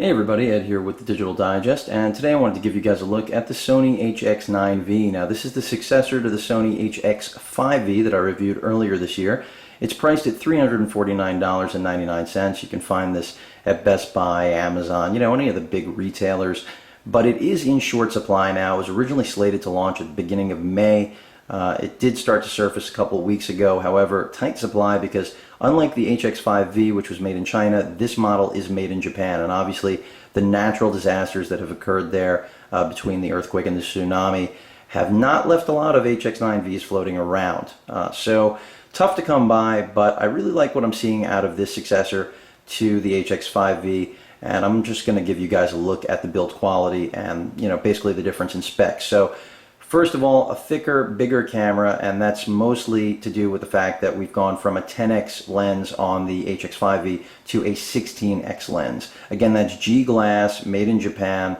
Hey everybody, Ed here with the Digital Digest, and today I wanted to give you guys a look at the Sony HX9V. Now this is the successor to the Sony HX5V that I reviewed earlier this year. It's priced at $349.99. You can find this at Best Buy, Amazon, any of the big retailers. But it is in short supply now. It was originally slated to launch at the beginning of May. It did start to surface a couple of weeks ago, however, tight supply because unlike the HX5V, which was made in China, this model is made in Japan. And obviously, the natural disasters that have occurred there between the earthquake and the tsunami have not left a lot of HX9Vs floating around. So tough to come by, but I really like what I'm seeing out of this successor to the HX5V. And I'm just going to give you guys a look at the build quality and, basically the difference in specs. So first of all, a thicker, bigger camera, and that's mostly to do with the fact that we've gone from a 10x lens on the HX5V to a 16x lens. Again, that's G-glass, made in Japan,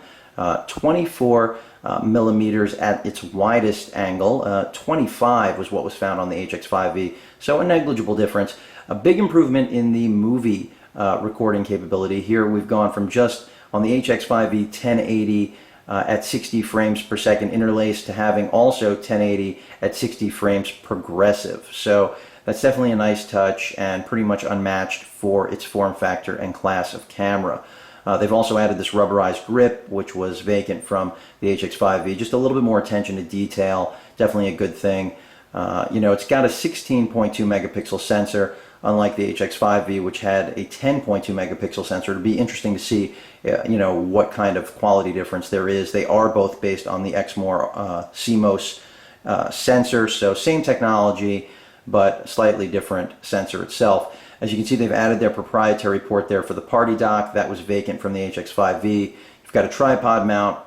24 millimeters at its widest angle. 25 was what was found on the HX5V, so a negligible difference. A big improvement in the movie recording capability. Here we've gone from just on the HX5V 1080 at 60 frames per second interlaced to having also 1080 at 60 frames progressive. So that's definitely a nice touch and pretty much unmatched for its form factor and class of camera. They've also added this rubberized grip, which was vacant from the HX5V. Just a little bit more attention to detail, definitely a good thing. It's got a 16.2 megapixel sensor, unlike the HX5V, which had a 10.2 megapixel sensor. It'd be interesting to see, what kind of quality difference there is. They are both based on the Exmor CMOS sensor, so same technology, but slightly different sensor itself. As you can see, they've added their proprietary port there for the party dock. That was vacant from the HX5V. You've got a tripod mount.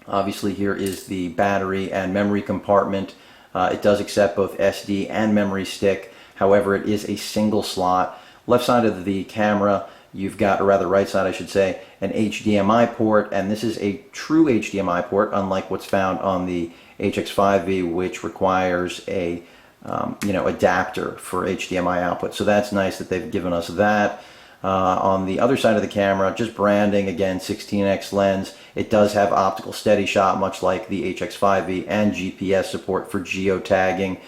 Obviously, here is the battery and memory compartment. It does accept both SD and memory stick. However, it is a single slot. Left side of the camera, you've got, or rather right side I should say, an HDMI port, and this is a true HDMI port, unlike what's found on the HX5V, which requires a adapter for HDMI output. So that's nice that they've given us that. On the other side of the camera, just branding, again, 16x lens. It does have optical steady shot, much like the HX5V, and GPS support for geotagging.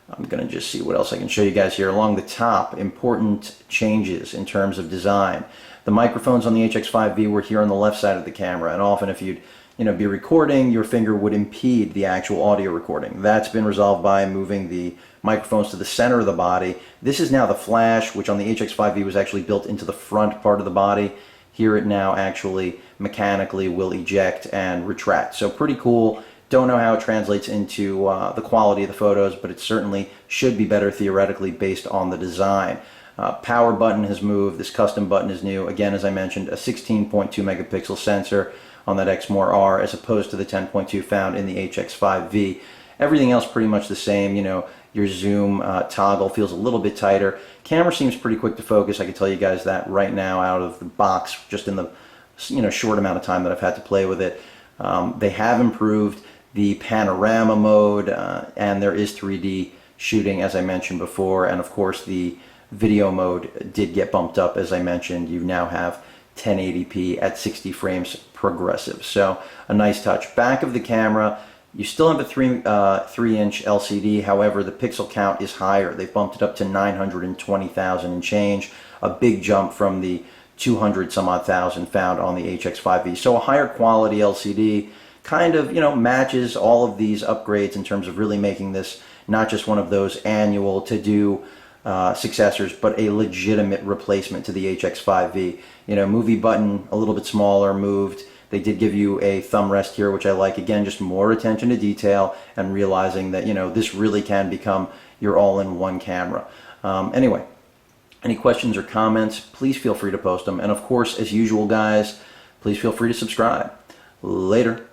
I'm going to just see what else I can show you guys here. Along the top, important changes in terms of design. The microphones on the HX5V were here on the left side of the camera, and often if you'd be recording, your finger would impede the actual audio recording. That's been resolved by moving the microphones to the center of the body. This is now the flash, which on the HX5V was actually built into the front part of the body. Here it now actually mechanically will eject and retract. So pretty cool. Don't know how it translates into the quality of the photos, but it certainly should be better theoretically based on the design. Power button has moved. This custom button is new. Again, as I mentioned, a 16.2 megapixel sensor on that Exmor R as opposed to the 10.2 found in the HX5V. Everything else pretty much the same. Your zoom toggle feels a little bit tighter. Camera seems pretty quick to focus. I can tell you guys that right now out of the box, just in the short amount of time that I've had to play with it. They have improved the panorama mode, and there is 3D shooting, as I mentioned before, and of course the video mode did get bumped up, as I mentioned. You now have 1080p at 60 frames progressive, so a nice touch. Back of the camera, you still have a 3-inch LCD, however the pixel count is higher. They've bumped it up to 920,000 and change, a big jump from the 200 some odd thousand found on the HX5V. So a higher quality LCD kind of, matches all of these upgrades in terms of really making this not just one of those annual to-do successors, but a legitimate replacement to the HX5V. Movie button a little bit smaller, moved. They did give you a thumb rest here, which I like. Again, just more attention to detail and realizing that, this really can become your all-in-one camera. Anyway, any questions or comments, please feel free to post them. And of course, as usual, guys, please feel free to subscribe. Later.